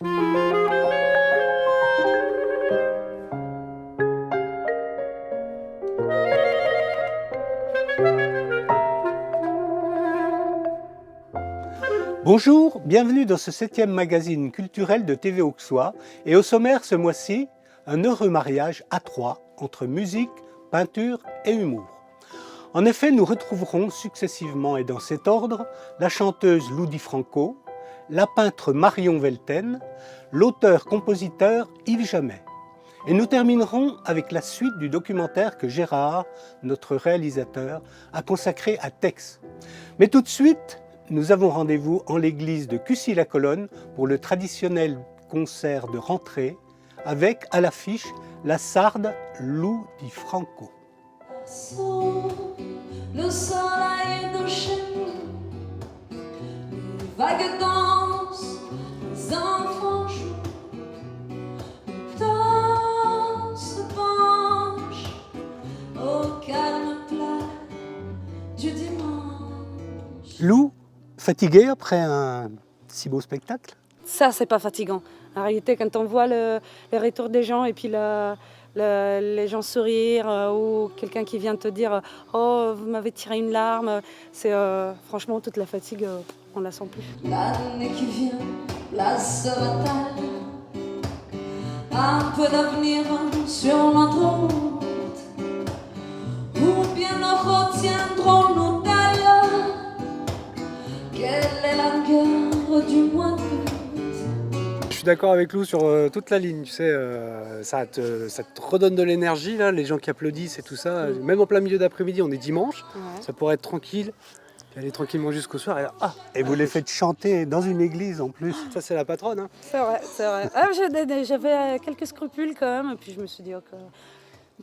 Bonjour, bienvenue dans ce 7e magazine culturel de TV Auxois et au sommaire ce mois-ci, un heureux mariage à trois entre musique, peinture et humour. En effet, nous retrouverons successivement et dans cet ordre la chanteuse Lou DiFranco, la peintre Marion Velten, l'auteur-compositeur Yves Jamet. Et nous terminerons avec la suite du documentaire que Gérard, notre réalisateur, a consacré à Tex. Mais tout de suite, nous avons rendez-vous en l'église de Cussy-la-Colonne pour le traditionnel concert de rentrée avec, à l'affiche, la sarde Lou DiFranco. Le soleil est chez nous, les vagues dansent, les enfants jouent, le temps se penche au calme plat du dimanche. Lou, fatiguée après un si beau spectacle? Ça, c'est pas fatigant. En réalité, quand on voit le retour des gens et puis les gens sourire ou quelqu'un qui vient te dire « Oh, vous m'avez tiré une larme », c'est franchement toute la fatigue, on la sent plus. L'année qui vient, la sera-t-elle un peu d'avenir sur notre route, ou bien nous retiendrons-nous d'elle? Quelle est la guerre du mois d'août? Je suis d'accord avec Lou sur toute la ligne, tu sais, ça te redonne de l'énergie, là, les gens qui applaudissent et tout ça. Même en plein milieu d'après-midi, on est dimanche, ça pourrait être tranquille, puis aller tranquillement jusqu'au soir. Et vous les faites chanter dans une église en plus. Ça, c'est la patronne. Hein. C'est vrai, c'est vrai. Ah, j'avais quelques scrupules quand même, et puis je me suis dit que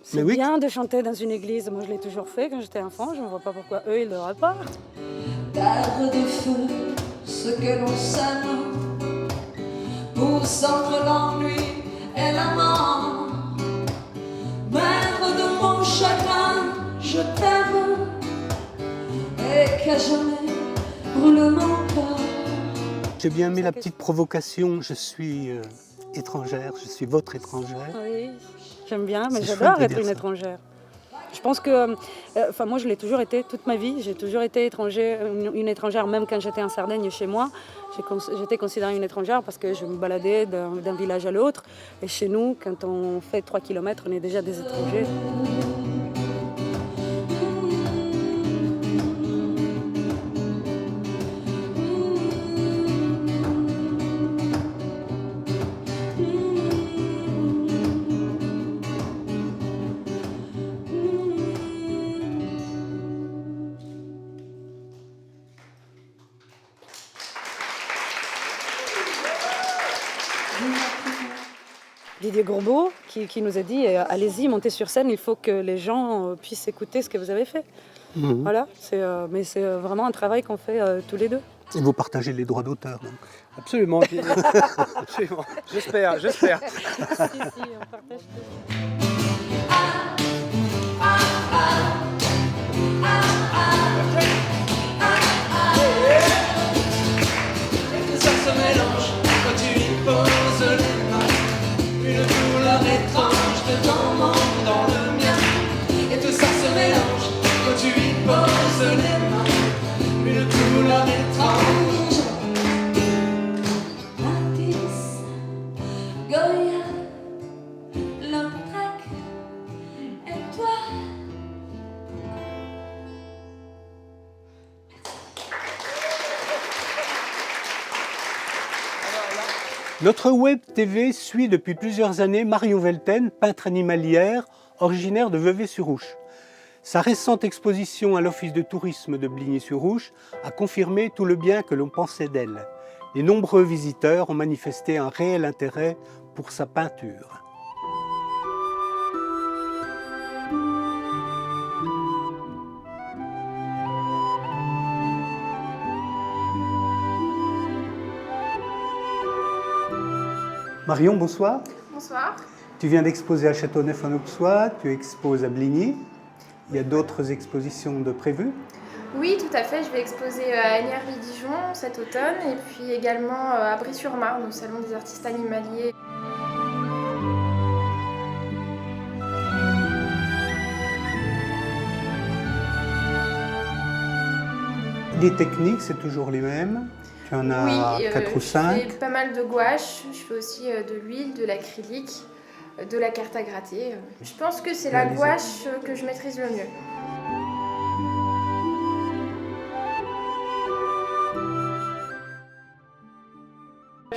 c'est bien de chanter dans une église. Moi, je l'ai toujours fait quand j'étais enfant, je ne vois pas pourquoi eux, ils ne l'auraient pas. Terre de feu, ce que l'on sème, pousse entre l'ennui et la mort. Mère de mon chagrin, je t'aime, et qu'à jamais brûle mon corps. J'ai bien aimé la petite provocation, je suis étrangère, je suis votre étrangère. Oui, j'aime bien, mais C'est j'adore chouette de être dire une ça. étrangère. Je pense que, moi je l'ai toujours été toute ma vie, j'ai toujours été une étrangère, même quand j'étais en Sardaigne chez moi, j'étais considérée une étrangère parce que je me baladais d'un village à l'autre. Et chez nous, quand on fait 3 km, on est déjà des étrangers. Didier Gourbeau qui nous a dit allez-y, montez sur scène, il faut que les gens puissent écouter ce que vous avez fait. Voilà, mais c'est vraiment un travail qu'on fait tous les deux. Et vous partagez les droits d'auteur donc. Absolument. Absolument. J'espère. Si, on partage tout. Et tout ça se mélange quand tu y poses les mains. Une douleur étrange de ton monde dans le mien. Et tout ça se mélange quand tu y poses les mains. Une douleur étrange. Matisse, Goya, Lautrec et toi. Notre web TV suit depuis plusieurs années Marion Velten, peintre animalière, originaire de Vevey-sur-Ouche. Sa récente exposition à l'Office de tourisme de Bligny-sur-Ouche a confirmé tout le bien que l'on pensait d'elle. Les nombreux visiteurs ont manifesté un réel intérêt pour sa peinture. Marion, bonsoir. Bonsoir. Tu viens d'exposer à Châteauneuf-en-Auxois, tu exposes à Bligny. Il y a d'autres expositions de prévues? Oui, tout à fait. Je vais exposer à Agnières-les-Dijon cet automne et puis également à Brie-sur-Marne au Salon des artistes animaliers. Les techniques, c'est toujours les mêmes? Tu en as Oui, 4 ou je 5? fais pas mal de gouache. Je fais aussi de l'huile, de l'acrylique, de la carte à gratter. Je pense que c'est la gouache que je maîtrise le mieux.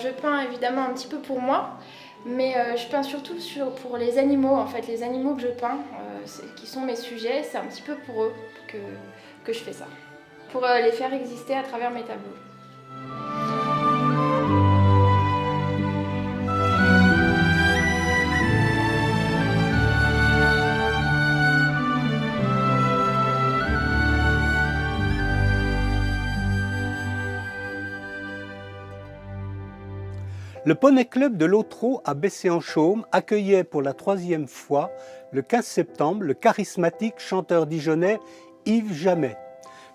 Je peins évidemment un petit peu pour moi, mais je peins surtout pour les animaux, en fait, les animaux que je peins, qui sont mes sujets, c'est un petit peu pour eux que je fais ça, pour les faire exister à travers mes tableaux. Le Poney Club de l'Otro à Bessé-en-Chaume accueillait pour la 3e fois, le 15 septembre, le charismatique chanteur dijonnais Yves Jamet.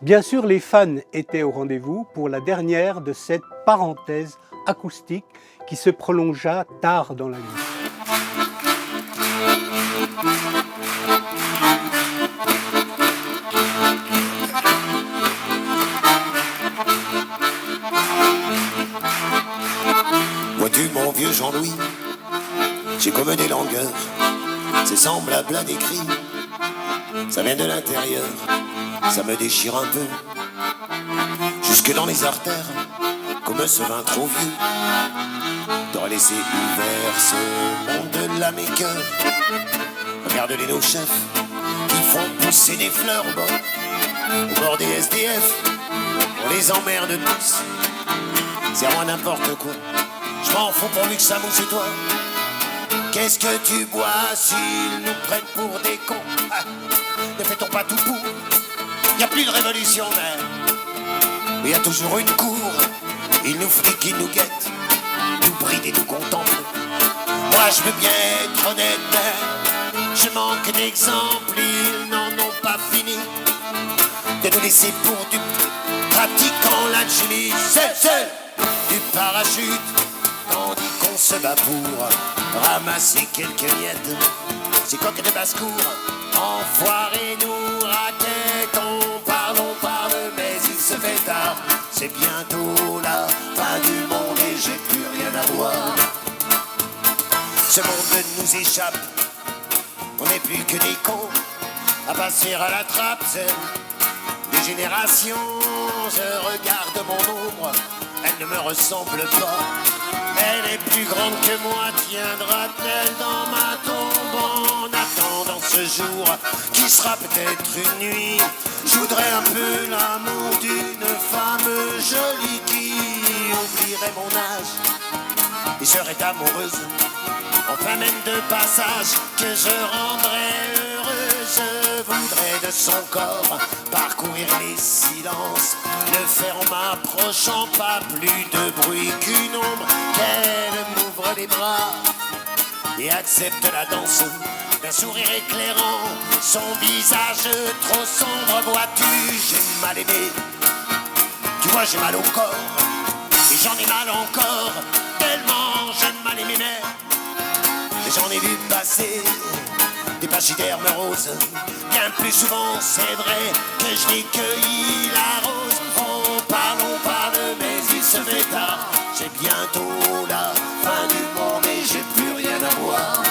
Bien sûr, les fans étaient au rendez-vous pour la dernière de cette parenthèse acoustique qui se prolongea tard dans la nuit. Vois-tu mon vieux Jean-Louis, j'ai comme des langueurs, c'est semblable à des cris, ça vient de l'intérieur, ça me déchire un peu, jusque dans les artères, comme ce vin trop vieux, d'aurait laissé ouvert ce monde de la mécœur. Regarde-les nos chefs, qui font pousser des fleurs au bord des SDF, on les emmerde tous, c'est moi n'importe quoi. Je m'en fous pourvu que ça mousse et toi. Qu'est-ce que tu bois s'ils nous prennent pour des cons? Ne fait-on pas tout pour? Y a plus de révolution, mais y a toujours une cour. Ils nous fliquent, ils nous guettent, nous brident et nous contemplent. Moi je veux bien être honnête, mais je manque d'exemples. Ils n'en ont pas fini de nous laisser pour du pratiquant l'alchimie. Seul du parachute, tandis qu'on se bat pour ramasser quelques miettes. Ces coques de basse-cour, enfoirés nous raquettent. On parle, mais il se fait tard. C'est bientôt la fin du monde et j'ai plus rien à voir. Ce monde nous échappe, on n'est plus que des cons à passer à la trappe. Des générations, je regarde mon ombre, elle ne me ressemble pas. Elle est plus grande que moi, tiendra-t-elle dans ma tombe? En attendant ce jour, qui sera peut-être une nuit, je voudrais un peu l'amour d'une femme jolie qui oublierait mon âge et serait amoureuse, enfin même de passage, que je rendrais heureux. Je voudrais de son corps parcourir les silences, le faire en m'approchant, pas plus de bruit qu'une ombre, qu'elle m'ouvre les bras et accepte la danse d'un sourire éclairant, son visage trop sombre. Vois-tu, j'ai mal aimé, tu vois j'ai mal au corps, et j'en ai mal encore, tellement j'ai mal aimé, mais j'en ai vu passer des pachydermes roses, bien plus souvent c'est vrai que je n'ai cueilli la rose. On parle, mais il se fait tard, c'est bientôt la fin du monde et j'ai plus rien à boire.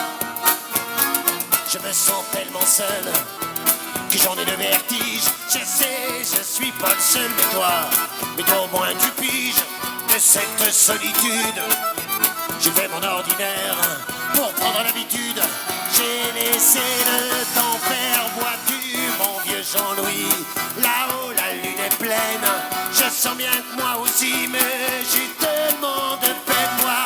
Je me sens tellement seul que j'en ai le vertige. Je sais, je suis pas le seul, mais toi au moins tu piges de cette solitude. J'ai fait mon ordinaire pour prendre l'habitude. J'ai laissé le temps faire, vois-tu, mon vieux Jean-Louis. Là-haut, la lune est pleine. Je sens bien que moi aussi, mais j'ai tellement de peine, moi.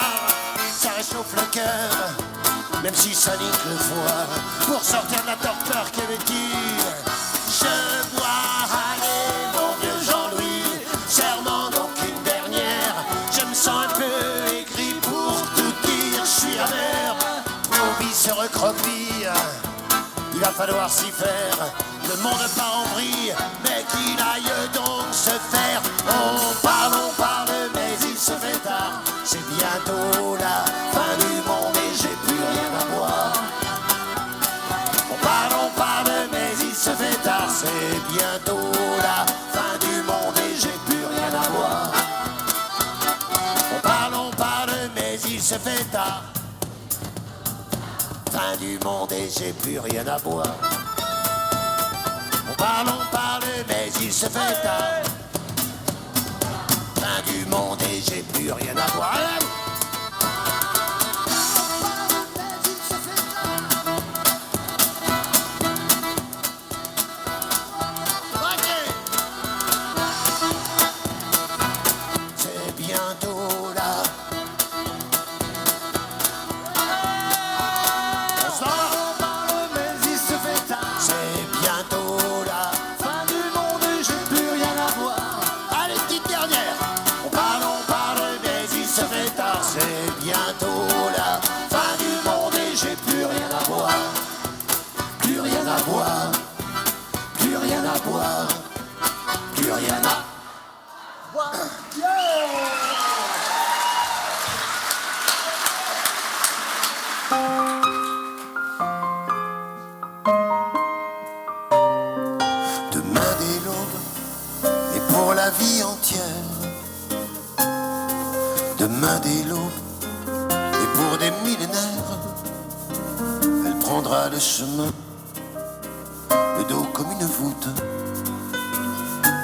Ça réchauffe le cœur, même si ça nique le foie. Pour sortir de la torpeur que me tire, je bois. Allez, mon vieux Jean-Louis, serment donc une dernière. Je me sens un peu aigri pour tout dire, je suis amer. Mon vie se recroqueville, il va falloir s'y faire. Le monde part en vrille, mais qu'il aille donc se faire. On parle, mais il se fait tard. C'est bientôt la fin du monde et j'ai plus rien à boire. On parle, mais il se fait tard. C'est bientôt la fin du monde et j'ai plus rien à boire. On parle, mais il se fait tard. Fin du monde et j'ai plus rien à boire. On parle, mais il se fait tard. Fin du monde et j'ai plus rien à boire. C'est bientôt là. C'est bientôt la fin du monde et j'ai plus rien à voir. Allez, petite dernière. On parle, mais il se fait tard. C'est bientôt la fin du monde et j'ai plus rien à boire. Plus rien à boire. Plus rien à boire. Plus rien à boire. Demain dès l'aube et pour la vie entière. Demain dès l'aube et pour des millénaires. Elle prendra le chemin, le dos comme une voûte,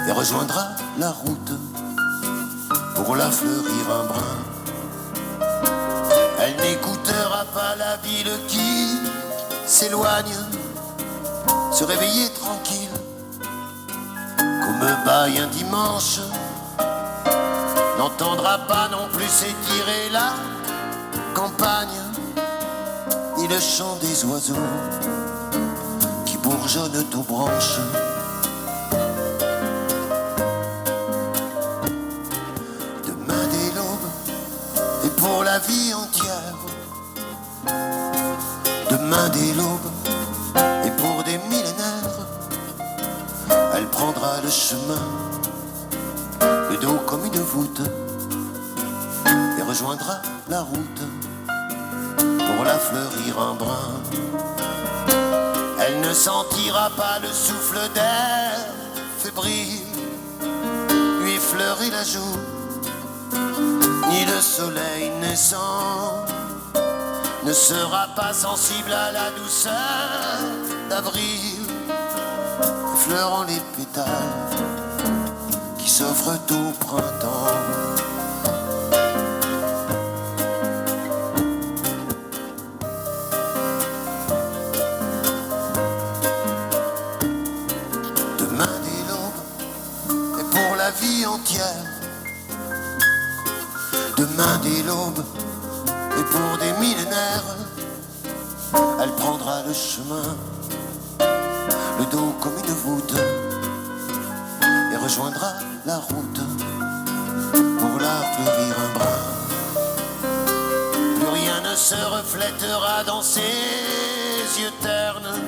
et rejoindra la route pour la fleurir un brin. Elle n'écoutera pas la ville qui s'éloigne, se réveiller tranquille, qu'on me baille un dimanche. N'entendra pas non plus s'étirer la campagne, ni le chant des oiseaux qui bourgeonnent aux branches. Demain dès l'aube et pour la vie entière. Demain dès l'aube et pour des millénaires. Elle prendra le chemin, le dos comme une voûte, et rejoindra la route pour la fleurir un brin. Elle ne sentira pas le souffle d'air fébrile lui effleurer la joue, ni le soleil naissant ne sera pas sensible à la douceur d'avril, effleurant les pétales qui s'offrent au printemps. Demain dès l'aube et pour la vie entière. Demain dès l'aube et pour des millénaires. Elle prendra le chemin, le dos comme une voûte, et rejoindra la route pour la fleurir un brin. Plus rien ne se reflètera dans ses yeux ternes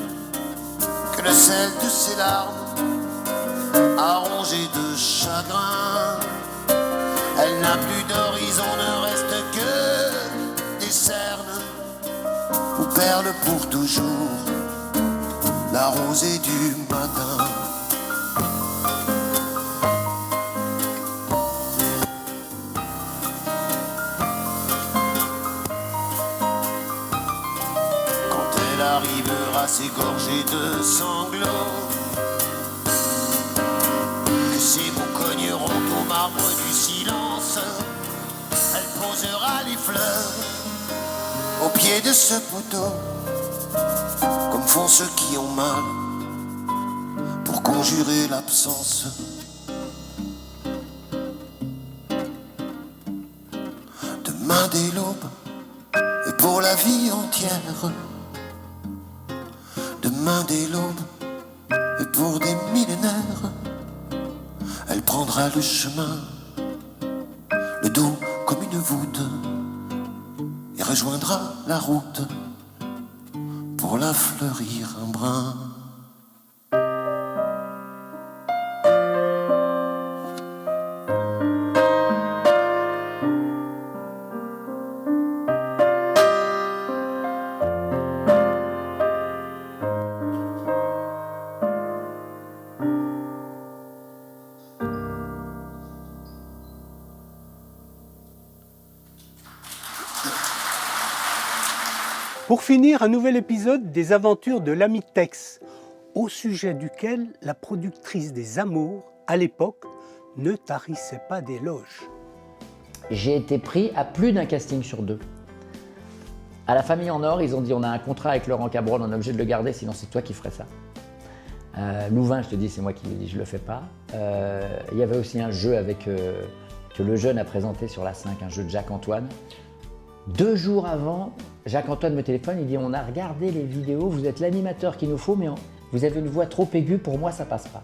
que le sel de ses larmes arrongé de chagrin. Elle n'a plus d'horizon, ne reste que des cernes où perle pour toujours la rosée du matin. Quand elle arrivera s'égorger de sanglots, que ses mots cogneront au marbre du silence, elle posera les fleurs au pied de ce poteau, comme font ceux qui ont mal pour conjurer l'absence. Demain dès l'aube et pour la vie entière. Demain dès l'aube et pour des millénaires. Elle prendra le chemin, le dos comme une voûte, et rejoindra la route pour la fleurir un brin. Pour finir, un nouvel épisode des aventures de l'ami Tex, au sujet duquel la productrice des Amours, à l'époque, ne tarissait pas d'éloges. J'ai été pris à plus d'un casting sur 2. À la Famille en Or, ils ont dit on a un contrat avec Laurent Cabrol, on est obligé de le garder, sinon c'est toi qui ferais ça. Louvain, je te dis, c'est moi qui l'ai dit, je le fais pas. Il y avait aussi un jeu que le jeune a présenté sur la 5, un jeu de Jacques-Antoine. 2 jours avant, Jacques-Antoine me téléphone, il dit on a regardé les vidéos, vous êtes l'animateur qu'il nous faut, mais vous avez une voix trop aiguë, pour moi ça passe pas.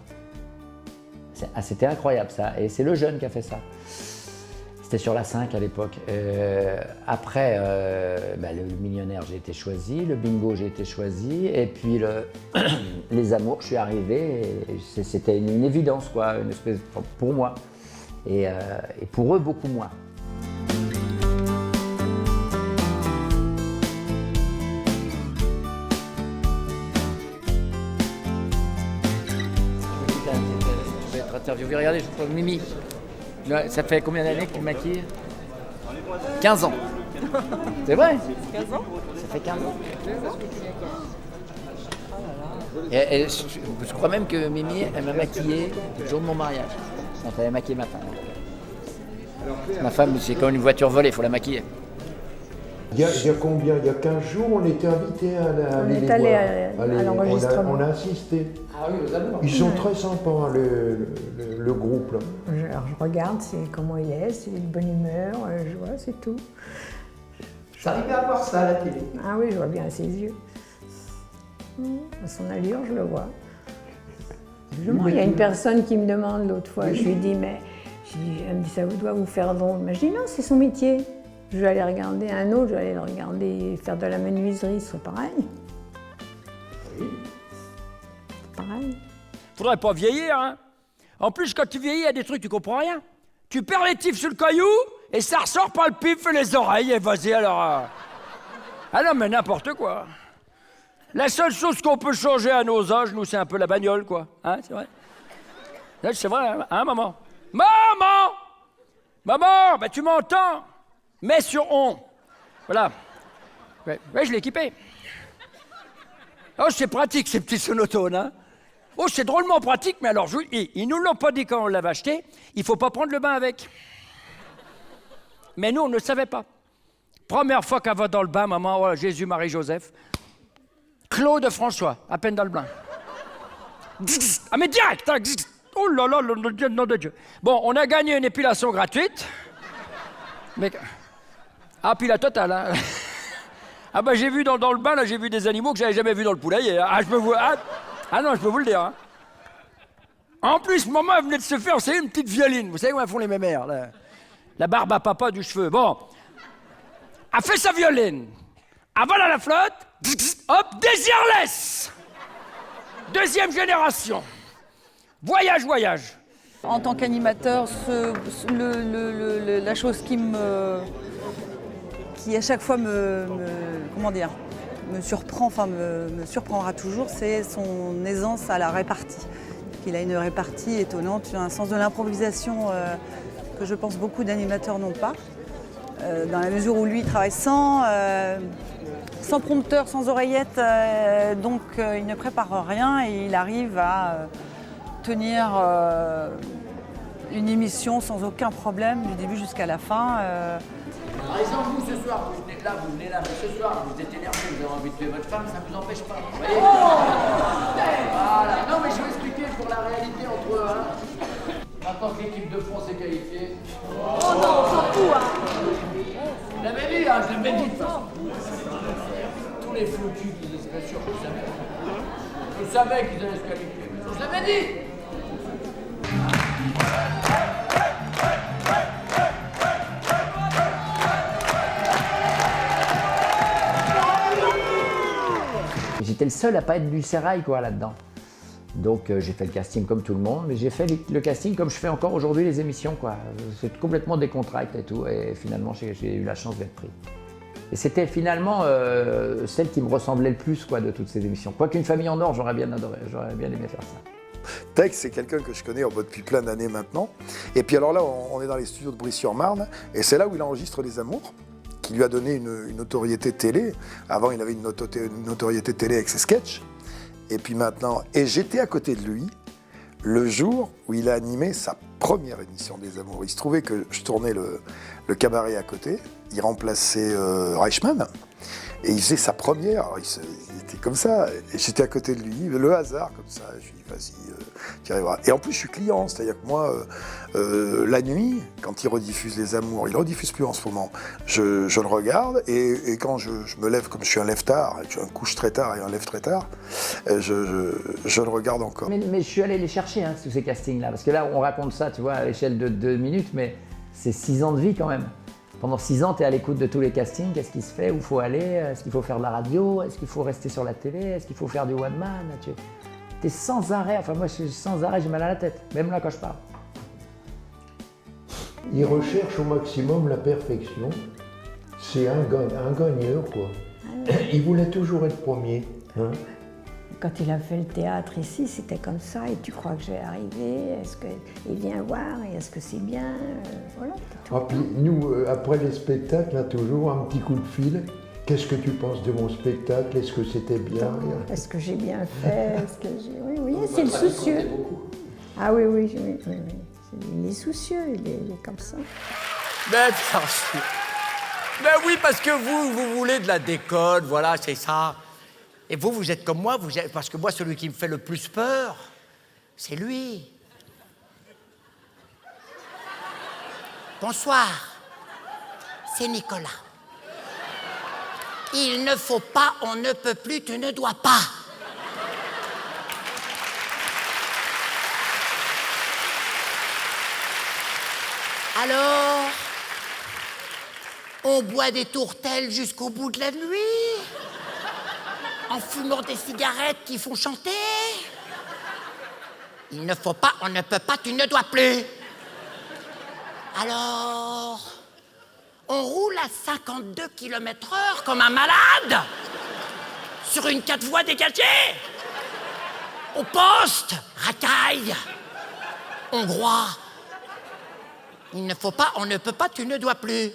C'était incroyable ça, et c'est le jeune qui a fait ça. C'était sur la 5 à l'époque. Après, le millionnaire, j'ai été choisi, le bingo, j'ai été choisi, et puis les Amours, je suis arrivé, et c'était une évidence, quoi, une espèce, pour moi, et pour eux, beaucoup moins. Regardez, je trouve Mimi. Ça fait combien d'années que tu me maquilles ? 15 ans. C'est vrai ? 15 ans ? Ça fait 15 ans. Et je crois même que Mimi, elle m'a maquillé le jour de mon mariage. On t'avait maquillé ma femme. Ma femme, c'est comme une voiture volée, il faut la maquiller. Il y a combien ? Il y a 15 jours, on était invités à aller les voir. À l'enregistrement. On a assisté. Ah oui, aux Amours. Ils sont très sympas, le groupe. Là. Je regarde comment il est, s'il est de bonne humeur, je vois, c'est tout. J'arrivais à voir ça à la télé. Ah oui, je vois bien ses yeux. À son allure, je le vois. Il y a une personne qui me demande l'autre fois, je lui dis, elle me dit, ça doit vous faire drôle. Mais je dis, non, c'est son métier. Je vais aller regarder un autre, je vais aller le regarder faire de la menuiserie, c'est pareil. Oui. C'est pareil. Faudrait pas vieillir, hein. En plus, quand tu vieillis, il y a des trucs, tu comprends rien. Tu perds les tifs sur le caillou, et ça ressort par le pif et les oreilles, et vas-y alors. Ah non, mais n'importe quoi. La seule chose qu'on peut changer à nos âges, nous, c'est un peu la bagnole, quoi. Hein, c'est vrai? Là, c'est vrai, hein, maman? Maman! Maman, tu m'entends? Mets sur on. Voilà. Ouais, je l'ai équipé. Oh, c'est pratique, ces petits sonotones, hein. Oh, c'est drôlement pratique, mais alors, ils nous l'ont pas dit quand on l'avait acheté, il faut pas prendre le bain avec. Mais nous, on ne savait pas. Première fois qu'elle va dans le bain, maman, oh, Jésus, Marie, Joseph. Claude François, à peine dans le bain. Ah, mais direct, hein. Oh là là, nom de Dieu. Bon, on a gagné une épilation gratuite. Mais... Ah, puis la totale, hein. Ah j'ai vu dans le bain, là, j'ai vu des animaux que j'avais jamais vus dans le poulailler. Ah, je peux vous... Ah non, je peux vous le dire, hein. En plus, maman, elle venait de se faire, c'est une petite violine. Vous savez comment elles font les mémères, là. La barbe à papa du cheveu. Bon. Elle fait sa violine. Elle vole à la flotte. Hop, désirless. 2e génération. Voyage. En tant qu'animateur, la chose qui à chaque fois me surprendra toujours, c'est son aisance à la répartie. Il a une répartie étonnante, un sens de l'improvisation que je pense beaucoup d'animateurs n'ont pas. Dans la mesure où lui, il travaille sans prompteur, sans oreillette, donc il ne prépare rien et il arrive à tenir une émission sans aucun problème, du début jusqu'à la fin. Par exemple, vous, ce soir, vous venez là, mais ce soir, vous êtes énervé, vous avez envie de tuer votre femme, ça ne vous empêche pas. Vous voyez voilà. Non, mais je vais expliquer pour la réalité entre eux. Hein. Maintenant que l'équipe de France est qualifiée... Oh non, on s'en fout, hein. Je l'avais dit, hein, je l'avais dit de toute façon. Tous les flocus qui étaient bien sûr, je savais qu'ils allaient se qualifier. Je l'avais dit. j'étais le seul à pas être du sérail quoi là-dedans. Donc j'ai fait le casting comme tout le monde, mais j'ai fait le casting comme je fais encore aujourd'hui les émissions quoi. C'est complètement décontracté et tout, et finalement j'ai eu la chance d'être pris. Et c'était finalement celle qui me ressemblait le plus quoi, de toutes ces émissions. Quoi qu'une famille en or, j'aurais bien adoré, j'aurais bien aimé faire ça. Tex, c'est quelqu'un que je connais depuis plein d'années maintenant. Et puis alors là, on est dans les studios de Brie-sur-Marne, et c'est là où il enregistre Les Amours, qui lui a donné une notoriété télé. Avant, il avait une notoriété télé avec ses sketchs. Et puis maintenant, et j'étais à côté de lui le jour où il a animé sa première émission des Amours. Il se trouvait que je tournais le cabaret à côté, il remplaçait Reichmann, et il faisait sa première, alors il était comme ça, et j'étais à côté de lui, le hasard comme ça, je lui dis vas-y, tu arriveras. Et en plus je suis client, c'est-à-dire que moi, la nuit, quand il rediffuse Les Amours, il ne rediffuse plus en ce moment, je le regarde, et quand je me lève, comme je suis un lève-tard, je couche très tard et un lève très tard, je le regarde encore. Mais je suis allé les chercher, hein, tous ces castings-là, parce que là on raconte ça, tu vois, à l'échelle de 2 minutes, mais c'est 6 ans de vie quand même. Pendant 6 ans, tu es à l'écoute de tous les castings, qu'est-ce qui se fait, où il faut aller, est-ce qu'il faut faire de la radio, est-ce qu'il faut rester sur la télé, est-ce qu'il faut faire du one-man. Tu es sans arrêt, enfin moi sans arrêt, j'ai mal à la tête, même là quand je parle. Il recherche au maximum la perfection. C'est un gagneur, quoi. Il voulait toujours être premier. Hein. Quand il a fait le théâtre ici, c'était comme ça. Et tu crois que je vais arriver? Est-ce qu'il vient voir? Et est-ce que c'est bien? Voilà. Ah, puis nous, après les spectacles, là, toujours un petit coup de fil. Qu'est-ce que tu penses de mon spectacle? Est-ce que c'était bien? Est-ce que j'ai bien fait? Oui, c'est le soucieux. Ah oui. Il est soucieux, il est comme ça. Mais bien sûr. Mais oui, parce que vous voulez de la déconne, voilà, c'est ça. Et vous êtes comme moi, parce que moi, celui qui me fait le plus peur, c'est lui. Bonsoir, c'est Nicolas. Il ne faut pas, on ne peut plus, tu ne dois pas. Alors, on boit des tourtelles jusqu'au bout de la nuit, en fumant des cigarettes qui font chanter. Il ne faut pas, on ne peut pas, tu ne dois plus. Alors, on roule à 52 km/h comme un malade sur une 4 voies dégagée. Au poste, racaille, hongrois. Il ne faut pas, on ne peut pas, tu ne dois plus.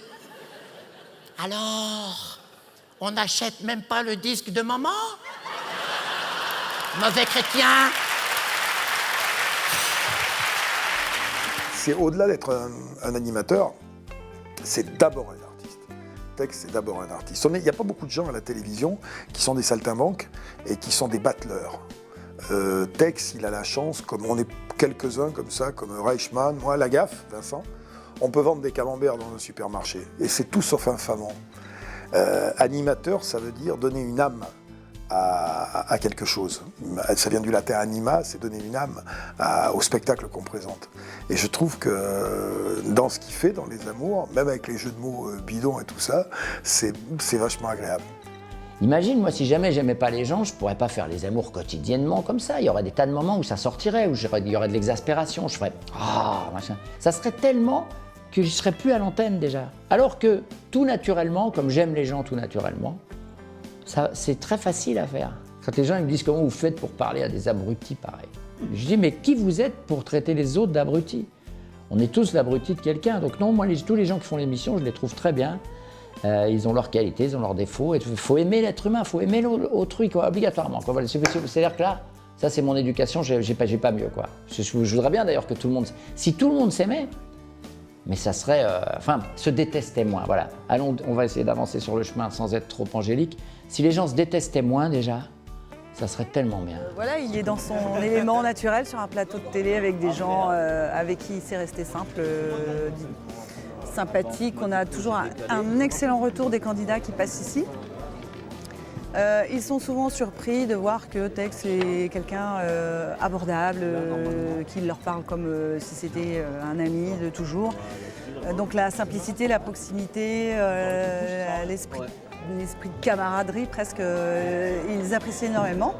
Alors, on n'achète même pas le disque de maman? Mauvais chrétien. C'est au-delà d'être un animateur, c'est d'abord un artiste. Tex, c'est d'abord un artiste. Il n'y a pas beaucoup de gens à la télévision qui sont des saltimbanques et qui sont des battleurs. Tex, il a la chance, comme on est quelques-uns comme ça, comme Reichmann, moi, Lagaffe, Vincent, on peut vendre des camemberts dans un supermarché. Et c'est tout sauf infamant. Animateur, ça veut dire donner une âme à quelque chose. Ça vient du latin anima, c'est donner une âme au spectacle qu'on présente. Et je trouve que dans ce qu'il fait, dans Les Amours, même avec les jeux de mots bidons et tout ça, c'est vachement agréable. Imagine, moi, si jamais j'aimais pas les gens, je pourrais pas faire Les Amours quotidiennement comme ça. Il y aurait des tas de moments où ça sortirait, où il y aurait de l'exaspération. Je ferais machin. Ça serait tellement que je serais plus à l'antenne déjà. Alors que tout naturellement, comme j'aime les gens tout naturellement, ça, c'est très facile à faire. Quand les gens ils me disent comment vous faites pour parler à des abrutis pareil, je dis mais qui vous êtes pour traiter les autres d'abrutis? On est tous l'abruti de quelqu'un. Donc non, moi tous les gens qui font l'émission, je les trouve très bien. Ils ont leurs qualités, ils ont leurs défauts. Il faut aimer l'être humain, il faut aimer l'autrui quoi, obligatoirement. Quoi. Voilà, c'est-à-dire que là, ça c'est mon éducation, j'ai pas mieux quoi. Je voudrais bien d'ailleurs que tout le monde, si tout le monde s'aimait, mais ça serait, se détestait moins. Voilà. Allons, on va essayer d'avancer sur le chemin sans être trop angélique. Si les gens se détestaient moins déjà, ça serait tellement bien. Voilà, il est dans son élément naturel sur un plateau de télé avec des gens avec qui il s'est resté simple, sympathique. On a toujours un excellent retour des candidats qui passent ici. Ils sont souvent surpris de voir que Tex est quelqu'un abordable, qui leur parle comme si c'était un ami de toujours. Donc la simplicité, la proximité, un esprit de camaraderie presque. Ils apprécient énormément.